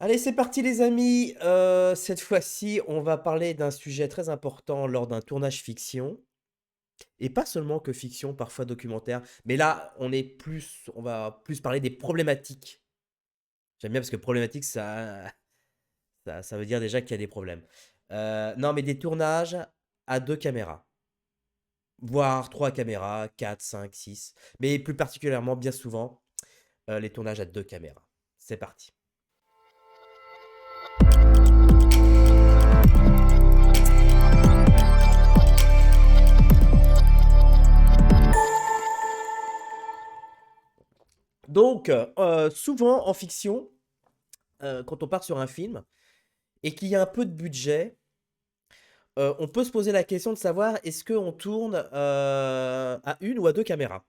Allez, c'est parti les amis. Cette fois-ci, on va parler d'un sujet très important lors d'un tournage fiction et pas seulement que fiction, parfois documentaire. Mais là, on va plus parler des problématiques. J'aime bien parce que problématique, ça veut dire déjà qu'il y a des problèmes. Non, mais des tournages à 2 caméras, voire 3 caméras, 4, 5, 6, mais plus particulièrement, bien souvent, les tournages à 2 caméras. C'est parti. Donc, souvent en fiction, quand on part sur un film et qu'il y a un peu de budget, on peut se poser la question de savoir est-ce qu'on tourne à une ou à deux caméras.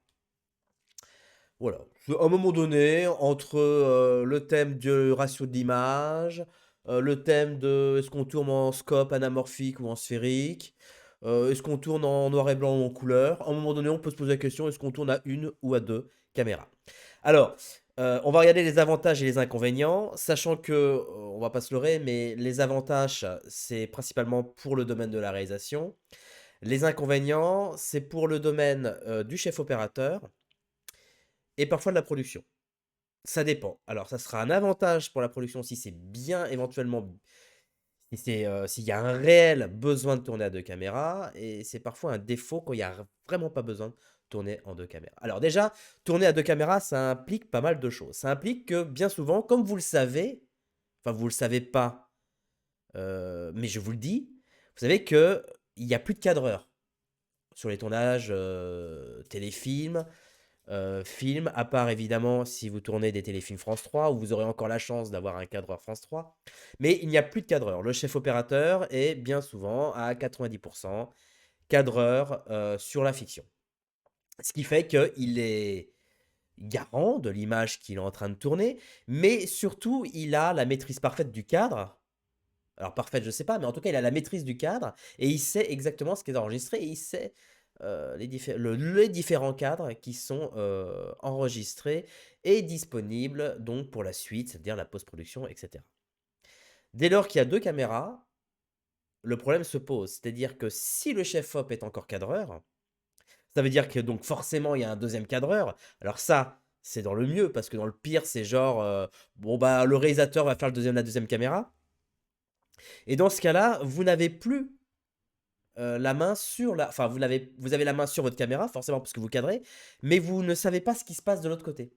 Voilà. À un moment donné, entre le thème du ratio de l'image, le thème de est-ce qu'on tourne en scope anamorphique ou en sphérique, est-ce qu'on tourne en noir et blanc ou en couleur, à un moment donné, on peut se poser la question est-ce qu'on tourne à une ou à deux caméras. Alors, on va regarder les avantages et les inconvénients, sachant que, on va pas se leurrer, mais les avantages, c'est principalement pour le domaine de la réalisation. Les inconvénients, c'est pour le domaine du chef opérateur et parfois de la production. Ça dépend. Alors, ça sera un avantage pour la production si c'est bien éventuellement, si c'est, s'il y a un réel besoin de tourner à deux caméras, et c'est parfois un défaut quand il y a vraiment pas besoin de tourner en deux caméras. Alors déjà, tourner à deux caméras, ça implique pas mal de choses. Ça implique que bien souvent, comme vous le savez, enfin vous le savez pas, mais je vous le dis, vous savez que il y a plus de cadreurs sur les tournages téléfilms, films, à part évidemment si vous tournez des téléfilms France 3, où vous aurez encore la chance d'avoir un cadreur France 3. Mais il n'y a plus de cadreur. Le chef opérateur est bien souvent à 90% cadreur sur la fiction. Ce qui fait qu'il est garant de l'image qu'il est en train de tourner, mais surtout il a la maîtrise parfaite du cadre. Alors parfaite, je sais pas, mais en tout cas, il a la maîtrise du cadre et il sait exactement ce qui est enregistré et il sait les différents cadres qui sont enregistrés et disponibles donc pour la suite, c'est-à-dire la post-production, etc. Dès lors qu'il y a deux caméras, le problème se pose. C'est-à-dire que si le chef-op est encore cadreur, ça veut dire que donc forcément il y a un deuxième cadreur. Alors ça, c'est dans le mieux, parce que dans le pire, c'est genre, bon bah le réalisateur va faire la deuxième caméra. Et dans ce cas-là, vous n'avez plus la main sur la enfin vous avez la main sur votre caméra forcément parce que vous cadrez, mais vous ne savez pas ce qui se passe de l'autre côté.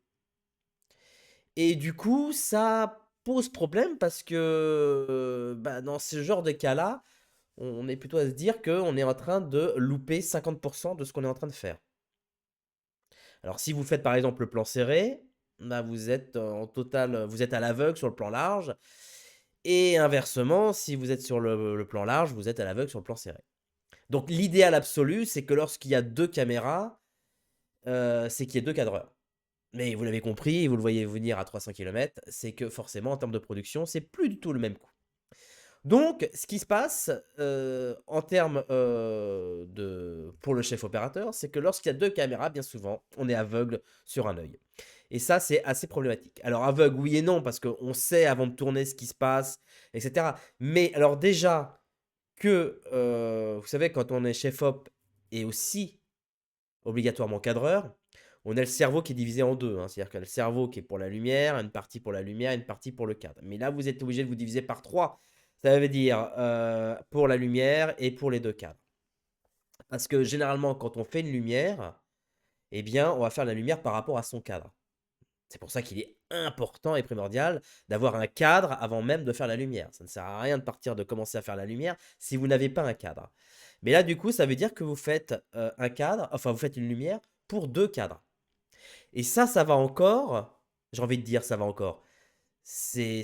Et du coup, ça pose problème parce que, bah, dans ce genre de cas-là, on est plutôt à se dire qu'on est en train de louper 50 de ce qu'on est en train de faire. Alors si vous faites par exemple le plan serré, bah, vous êtes en total, vous êtes à l'aveugle sur le plan large et inversement, si vous êtes sur le plan large, vous êtes à l'aveugle sur le plan serré. Donc l'idéal absolu, c'est que lorsqu'il y a 2 caméras, c'est qu'il y ait 2 cadreurs. Mais vous l'avez compris et vous le voyez venir à 300 kilomètres, c'est que forcément en termes de production, c'est plus du tout le même coût. Donc ce qui se passe, en termes, de pour le chef opérateur, c'est que lorsqu'il y a 2 caméras, bien souvent, on est aveugle sur un œil et ça, c'est assez problématique. Alors aveugle, oui et non, parce qu'on sait avant de tourner ce qui se passe et cetera. Mais alors déjà que, vous savez, quand on est chef op et aussi obligatoirement cadreur, on a le cerveau qui est divisé en 2, hein. C'est-à-dire que le cerveau qui est pour la lumière, une partie pour la lumière, une partie pour le cadre. Mais là, vous êtes obligé de vous diviser par 3. Ça veut dire, pour la lumière et pour les 2 cadres. Parce que généralement, quand on fait une lumière, eh bien, on va faire la lumière par rapport à son cadre. C'est pour ça qu'il est important et primordial d'avoir un cadre avant même de faire la lumière. Ça ne sert à rien de commencer à faire la lumière si vous n'avez pas un cadre. Mais là, du coup, ça veut dire que vous faites un cadre, enfin, vous faites une lumière pour deux cadres. Et ça va encore, j'ai envie de dire, ça va encore. C'est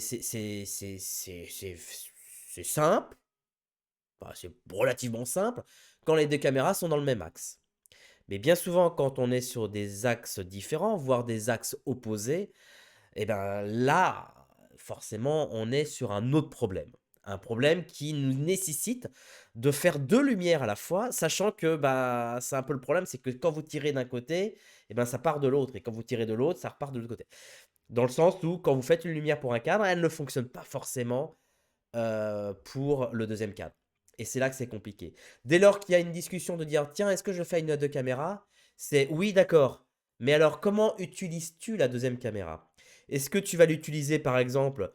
simple, enfin, c'est relativement simple, quand les deux caméras sont dans le même axe. Mais bien souvent, quand on est sur des axes différents, voire des axes opposés, et ben là, forcément, on est sur un autre problème. Un problème qui nous nécessite de faire 2 lumières à la fois, sachant que, bah, c'est un peu le problème, c'est que quand vous tirez d'un côté, et ben, ça part de l'autre et quand vous tirez de l'autre, ça repart de l'autre côté. Dans le sens où, quand vous faites une lumière pour un cadre, elle ne fonctionne pas forcément pour le deuxième cadre. Et c'est là que c'est compliqué. Dès lors qu'il y a une discussion de dire, tiens, est-ce que je fais une note de caméra? C'est oui, d'accord. Mais alors, comment utilises-tu la deuxième caméra? Est-ce que tu vas l'utiliser, par exemple,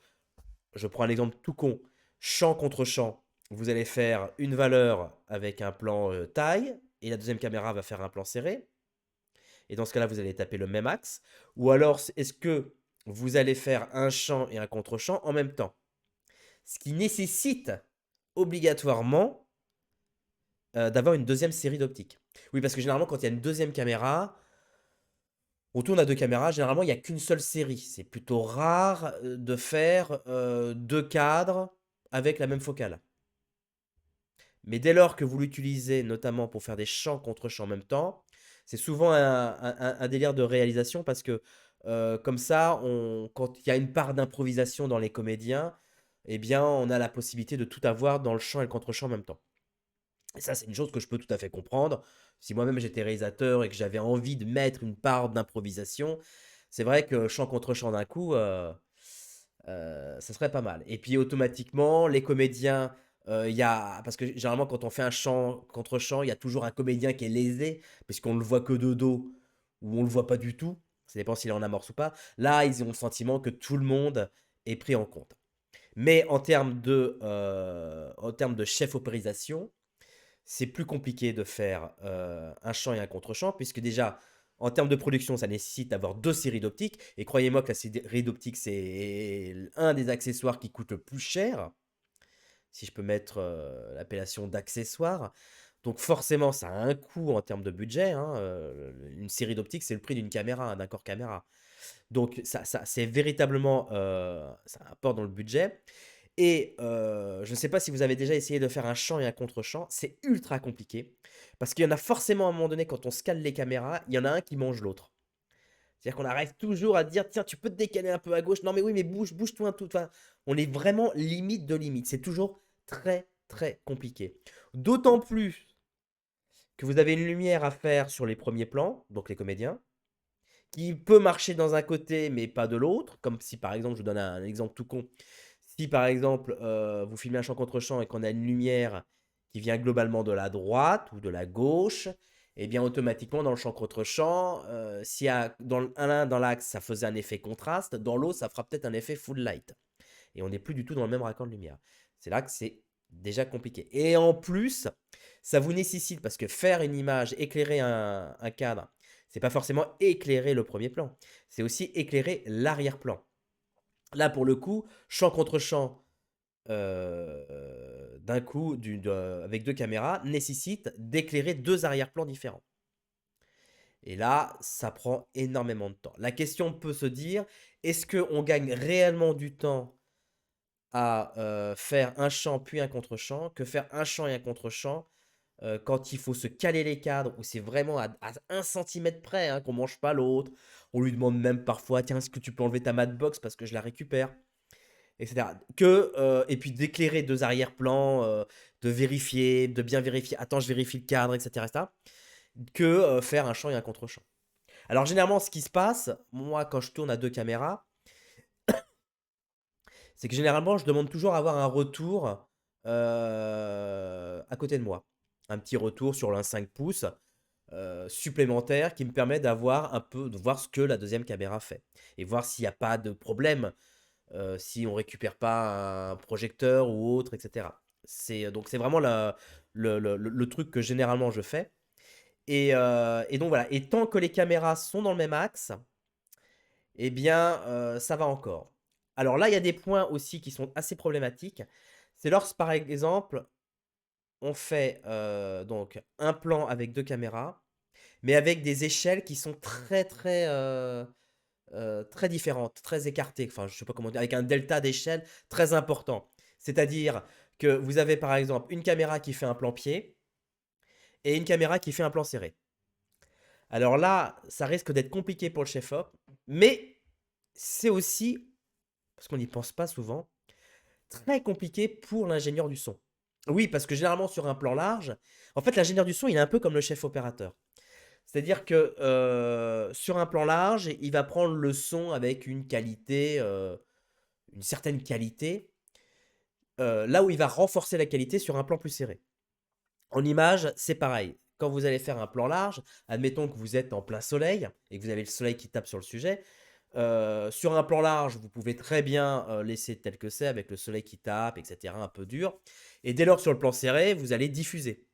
je prends un exemple tout con, champ contre champ. Vous allez faire une valeur avec un plan taille, et la deuxième caméra va faire un plan serré. Et dans ce cas-là, vous allez taper le même axe. Ou alors, est-ce que vous allez faire un champ et un contre-champ en même temps? Ce qui nécessite obligatoirement d'avoir une deuxième série d'optiques. Oui, parce que généralement, quand il y a une deuxième caméra, on tourne à deux caméras, généralement, il n'y a qu'une seule série. C'est plutôt rare de faire deux cadres avec la même focale. Mais dès lors que vous l'utilisez notamment pour faire des champs contre champs en même temps, c'est souvent un délire de réalisation parce que comme ça, quand il y a une part d'improvisation dans les comédiens, eh bien, on a la possibilité de tout avoir dans le champ et le contre-champ en même temps. Et ça, c'est une chose que je peux tout à fait comprendre. Si moi-même j'étais réalisateur et que j'avais envie de mettre une part d'improvisation, c'est vrai que chant contre chant d'un coup, ça serait pas mal. Et puis automatiquement, les comédiens, il y a, parce que généralement quand on fait un chant contre chant, il y a toujours un comédien qui est lésé, puisqu'on le voit que de dos, ou on le voit pas du tout. Ça dépend s'il est en amorce ou pas. Là, ils ont le sentiment que tout le monde est pris en compte. Mais en termes de chef opérisation, c'est plus compliqué de faire un champ et un contre-champ, puisque déjà, en termes de production, ça nécessite d'avoir deux séries d'optiques. Et croyez-moi que la série d'optiques, c'est un des accessoires qui coûte le plus cher, si je peux mettre l'appellation d'accessoire. Donc forcément, ça a un coût en termes de budget, hein. Une série d'optiques, c'est le prix d'une caméra, d'un corps caméra. Donc ça c'est véritablement, ça apporte dans le budget. Et je ne sais pas si vous avez déjà essayé de faire un champ et un contre-champ, c'est ultra compliqué. Parce qu'il y en a forcément à un moment donné, quand on scale les caméras, il y en a un qui mange l'autre. C'est-à-dire qu'on arrive toujours à dire, tiens, tu peux te décaler un peu à gauche. Non, mais oui, mais bouge, bouge-toi un tout. Enfin, on est vraiment limite de limite. C'est toujours très, très compliqué. D'autant plus que vous avez une lumière à faire sur les premiers plans, donc les comédiens, qui peut marcher dans un côté, mais pas de l'autre. Comme si, par exemple, je vous donne un exemple tout con. Si par exemple, vous filmez un champ contre champ et qu'on a une lumière qui vient globalement de la droite ou de la gauche, et bien automatiquement dans le champ contre champ, si dans l'axe ça faisait un effet contraste, dans l'autre ça fera peut-être un effet full light. Et on n'est plus du tout dans le même raccord de lumière. C'est là que c'est déjà compliqué. Et en plus, ça vous nécessite, parce que faire une image, éclairer un cadre, c'est pas forcément éclairer le premier plan, c'est aussi éclairer l'arrière-plan. Là, pour le coup, champ contre champ, d'un coup, avec deux caméras, nécessite d'éclairer deux arrière-plans différents. Et là, ça prend énormément de temps. La question peut se dire, est-ce qu'on gagne réellement du temps à faire un champ puis un contre-champ que faire un champ et un contre-champ quand il faut se caler les cadres, où c'est vraiment à 1 centimètre près, hein, qu'on mange pas l'autre. On lui demande même parfois, tiens, est-ce que tu peux enlever ta matbox parce que je la récupère, etc. Et puis d'éclairer deux arrière-plans, de vérifier, de bien vérifier, attends, je vérifie le cadre, etc. etc. Que faire un champ et un contre-champ. Alors généralement, ce qui se passe, moi, quand je tourne à deux caméras, c'est que généralement, je demande toujours à avoir un retour à côté de moi. Un petit retour sur l'un 5 pouces supplémentaire qui me permet d'avoir un peu, de voir ce que la deuxième caméra fait. Et voir s'il n'y a pas de problème, si on récupère pas un projecteur ou autre, etc. Donc c'est vraiment le truc que généralement je fais. Et donc voilà. Et tant que les caméras sont dans le même axe, eh bien, ça va encore. Alors là, il y a des points aussi qui sont assez problématiques. C'est lorsque, par exemple, on fait donc un plan avec deux caméras, mais avec des échelles qui sont très, très, très différentes, très écartées. Enfin, je sais pas comment dire, avec un delta d'échelle très important. C'est-à-dire que vous avez, par exemple, une caméra qui fait un plan pied et une caméra qui fait un plan serré. Alors là, ça risque d'être compliqué pour le chef-op, mais c'est aussi, parce qu'on n'y pense pas souvent, très compliqué pour l'ingénieur du son. Oui, parce que généralement sur un plan large, en fait l'ingénieur du son il est un peu comme le chef opérateur. C'est-à-dire que sur un plan large, il va prendre le son avec une qualité, une certaine qualité, là où il va renforcer la qualité sur un plan plus serré. En image, c'est pareil. Quand vous allez faire un plan large, admettons que vous êtes en plein soleil et que vous avez le soleil qui tape sur le sujet. Sur un plan large, vous pouvez très bien laisser tel que c'est avec le soleil qui tape, etc., un peu dur. Et dès lors, sur le plan serré, vous allez diffuser.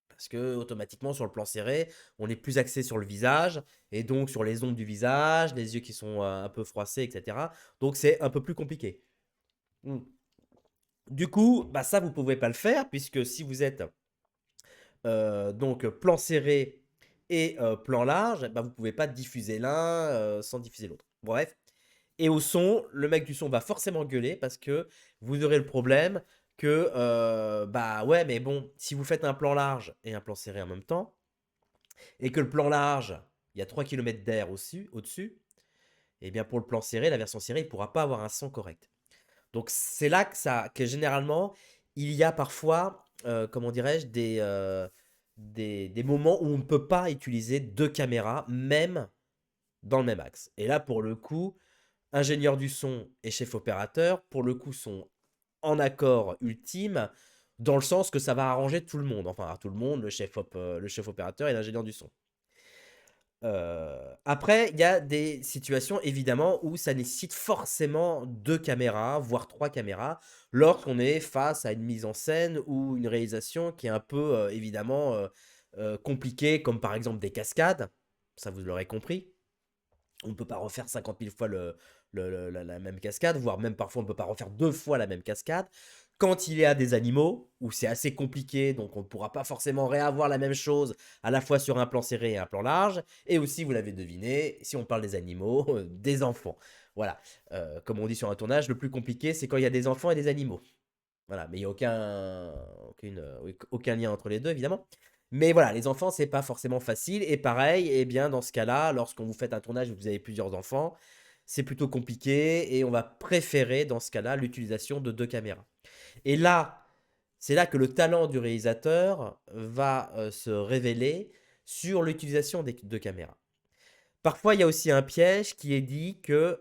Parce que automatiquement, sur le plan serré, on est plus axé sur le visage et donc sur les ombres du visage, les yeux qui sont un peu froissés, etc. Donc c'est un peu plus compliqué. Mm. Du coup, bah ça, vous ne pouvez pas le faire puisque si vous êtes donc plan serré et plan large, bah, vous ne pouvez pas diffuser l'un sans diffuser l'autre. Bref. Et au son, le mec du son va forcément gueuler parce que vous aurez le problème que, bah ouais, mais bon, si vous faites un plan large et un plan serré en même temps, et que le plan large, il y a 3 km d'air au-dessus, et bien pour le plan serré, la version serrée, il ne pourra pas avoir un son correct. Donc c'est là que généralement, il y a parfois, comment dirais-je, des moments où on ne peut pas utiliser deux caméras, même dans le même axe. Et là, pour le coup, ingénieur du son et chef opérateur, pour le coup, sont en accord ultime, dans le sens que ça va arranger tout le monde. Enfin, tout le monde, le chef opérateur et l'ingénieur du son. Après, il y a des situations évidemment où ça nécessite forcément deux caméras, voire trois caméras, lorsqu'on est face à une mise en scène ou une réalisation qui est un peu évidemment compliquée, comme par exemple des cascades. Ça, vous l'aurez compris. On ne peut pas refaire 50 000 fois la même cascade, voire même parfois on ne peut pas refaire deux fois la même cascade. Quand il y a des animaux, où c'est assez compliqué, donc on ne pourra pas forcément réavoir la même chose à la fois sur un plan serré et un plan large. Et aussi, vous l'avez deviné, si on parle des animaux, des enfants. Voilà. Comme on dit sur un tournage, le plus compliqué, c'est quand il y a des enfants et des animaux. Voilà, mais il n'y a aucun lien entre les deux, évidemment. Mais voilà, les enfants, c'est pas forcément facile. Et pareil, eh bien, dans ce cas-là, lorsqu'on vous fait un tournage où vous avez plusieurs enfants, c'est plutôt compliqué et on va préférer, dans ce cas-là, l'utilisation de deux caméras. Et là, c'est là que le talent du réalisateur va se révéler sur l'utilisation des deux caméras. Parfois, il y a aussi un piège qui est dit que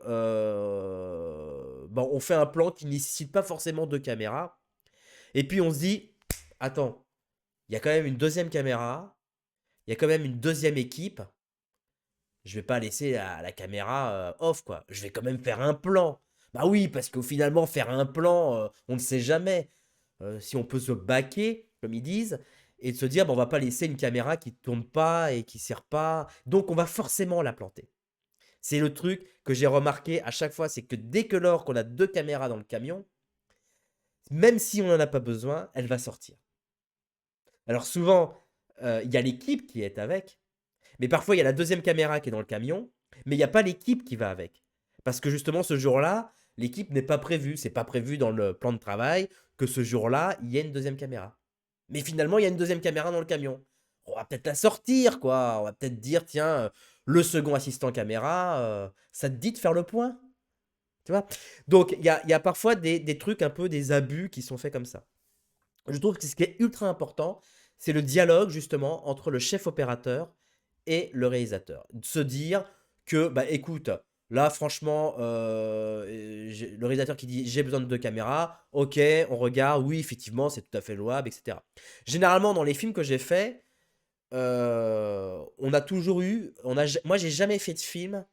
bon, on fait un plan qui ne nécessite pas forcément deux caméras. Et puis on se dit, attends, il y a quand même une deuxième caméra, il y a quand même une deuxième équipe. Je vais pas laisser la caméra off, quoi. Je vais quand même faire un plan. Bah oui, parce que finalement, faire un plan, on ne sait jamais. Si on peut se baquer, comme ils disent, et de se dire, bon, on va pas laisser une caméra qui tourne pas et qui sert pas. Donc on va forcément la planter. C'est le truc que j'ai remarqué à chaque fois, c'est que dès que lors qu'on a deux caméras dans le camion, même si on n'en a pas besoin, elle va sortir. Alors souvent, il y a l'équipe qui est avec, mais parfois il y a la deuxième caméra qui est dans le camion, mais il n'y a pas l'équipe qui va avec. Parce que justement, ce jour-là, l'équipe n'est pas prévue. C'est pas prévu dans le plan de travail que ce jour-là, il y ait une deuxième caméra. Mais finalement, il y a une deuxième caméra dans le camion. On va peut-être la sortir, quoi. On va peut-être dire, tiens, le second assistant caméra, ça te dit de faire le point. Tu vois. Donc, il y a parfois des trucs un peu, des abus qui sont faits comme ça. Je trouve que ce qui est ultra important, c'est le dialogue justement entre le chef opérateur et le réalisateur. De se dire que, bah écoute, là franchement, le réalisateur qui dit j'ai besoin de deux caméras, ok, on regarde, oui, effectivement, c'est tout à fait louable, etc. Généralement, dans les films que j'ai faits, on a toujours eu, moi j'ai jamais fait de film,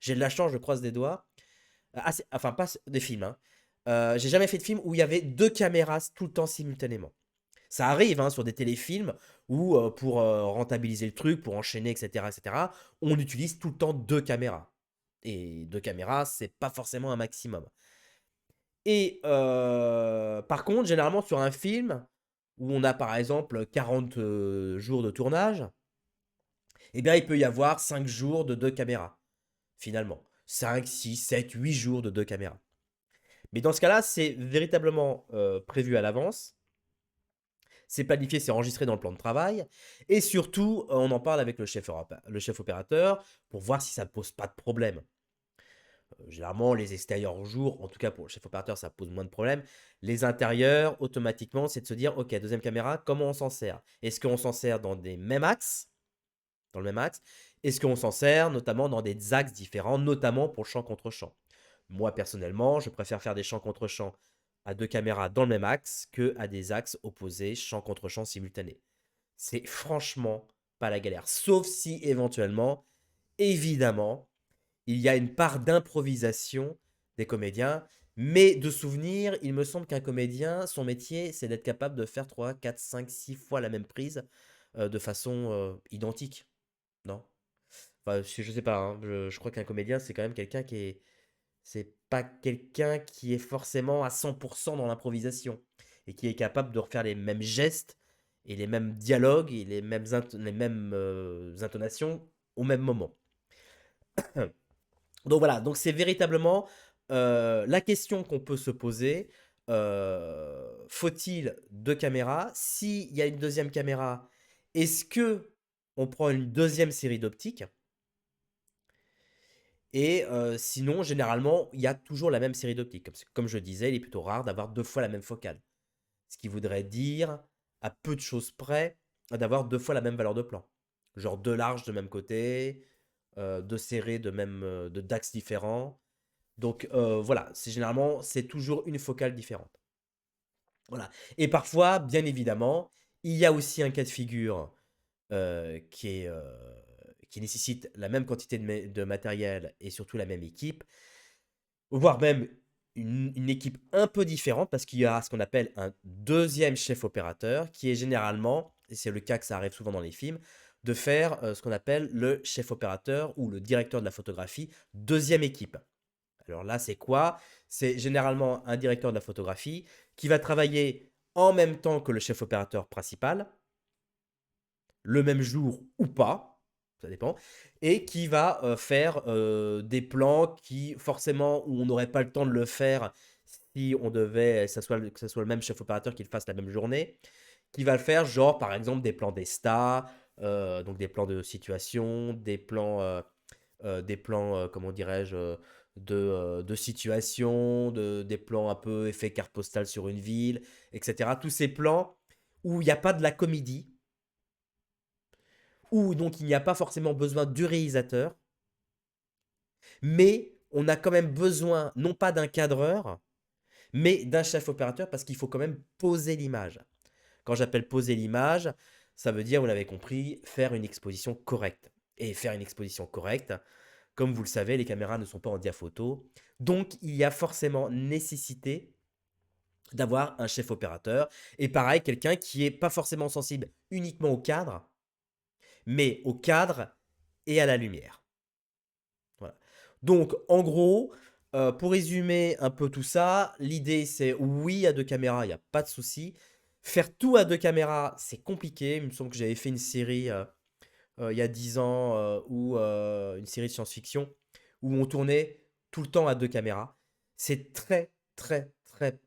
j'ai de la chance, je croise des doigts, enfin pas des films, hein. J'ai jamais fait de film où il y avait deux caméras tout le temps simultanément. Ça arrive hein, sur des téléfilms où pour rentabiliser le truc, pour enchaîner, etc., on utilise tout le temps deux caméras. Et deux caméras, c'est pas forcément un maximum. Et par contre, généralement sur un film où on a par exemple 40 jours de tournage, eh bien il peut y avoir 5 jours de deux caméras, finalement. 5, 6, 7, 8 jours de deux caméras. Mais dans ce cas-là, c'est véritablement prévu à l'avance. C'est planifié, c'est enregistré dans le plan de travail. Et surtout, on en parle avec le chef opérateur pour voir si ça ne pose pas de problème. Généralement, les extérieurs au jour, en tout cas pour le chef opérateur, ça pose moins de problèmes. Les intérieurs, automatiquement, c'est de se dire, ok, deuxième caméra, comment on s'en sert? Est-ce qu'on s'en sert dans des mêmes axes? dans le même axe? Est-ce qu'on s'en sert notamment dans des axes différents, notamment pour champ contre champ? Moi, personnellement, je préfère faire des champs contre champ à 2 caméras dans le même axe que à des axes opposés, champ contre champ simultané. C'est franchement pas la galère, sauf si éventuellement, évidemment, il y a une part d'improvisation des comédiens, mais de souvenir, il me semble qu'un comédien, son métier, c'est d'être capable de faire 3, 4, 5, 6 fois la même prise, de façon, identique, non? Enfin, je sais pas, hein, je crois qu'un comédien, c'est quand même quelqu'un qui est c'est pas quelqu'un qui est forcément à 100% dans l'improvisation et qui est capable de refaire les mêmes gestes et les mêmes dialogues et les mêmes intonations au même moment. Donc voilà, donc c'est véritablement la question qu'on peut se poser. Faut-il 2 caméras? S'il y a une deuxième caméra, est-ce que on prend une deuxième série d'optiques? Et sinon, généralement, il y a toujours la même série d'optiques. Comme je disais, il est plutôt rare d'avoir 2 fois la même focale. Ce qui voudrait dire, à peu de choses près, d'avoir 2 fois la même valeur de plan. Genre 2 larges de même côté, 2 serrés d'axes différents. Donc voilà, c'est toujours une focale différente. Voilà. Et parfois, bien évidemment, il y a aussi un cas de figure qui nécessite la même quantité de matériel et surtout la même équipe, voire même une équipe un peu différente parce qu'il y a ce qu'on appelle un deuxième chef opérateur qui est généralement, et c'est le cas que ça arrive souvent dans les films, de faire ce qu'on appelle le chef opérateur ou le directeur de la photographie, deuxième équipe. Alors là, c'est quoi? C'est généralement un directeur de la photographie qui va travailler en même temps que le chef opérateur principal, le même jour ou pas, ça dépend, et qui va faire des plans qui, forcément, où on n'aurait pas le temps de le faire si on devait, que ça soit le même chef opérateur qui le fasse la même journée, qui va le faire, genre par exemple des plans d'esta, donc des plans de situation, des plans, comment dirais-je, de situation, des plans un peu effet carte postale sur une ville, etc. Tous ces plans où il n'y a pas de la comédie, où donc il n'y a pas forcément besoin du réalisateur, mais on a quand même besoin, non pas d'un cadreur, mais d'un chef opérateur parce qu'il faut quand même poser l'image. Quand j'appelle poser l'image, ça veut dire, vous l'avez compris, faire une exposition correcte. Et faire une exposition correcte, comme vous le savez, les caméras ne sont pas en diaphoto. Donc, il y a forcément nécessité d'avoir un chef opérateur. Et pareil, quelqu'un qui est pas forcément sensible uniquement au cadre, mais au cadre et à la lumière. Voilà. Donc, en gros, pour résumer un peu tout ça, l'idée c'est oui à 2 caméras, il y a pas de souci. Faire tout à 2 caméras, c'est compliqué. Il me semble que j'avais fait une série, il y a 10 ans, une série de science-fiction où on tournait tout le temps à 2 caméras. C'est très, très, très,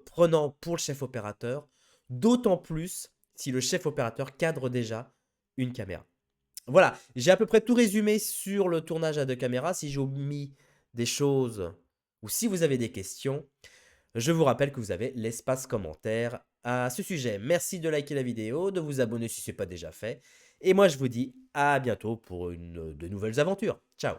prenant pour le chef opérateur, d'autant plus si le chef opérateur cadre déjà une caméra. Voilà, j'ai à peu près tout résumé sur le tournage à 2 caméras. Si j'ai omis des choses ou si vous avez des questions, je vous rappelle que vous avez l'espace commentaire à ce sujet. Merci de liker la vidéo, de vous abonner si ce n'est pas déjà fait. Et moi, je vous dis à bientôt pour de nouvelles aventures. Ciao!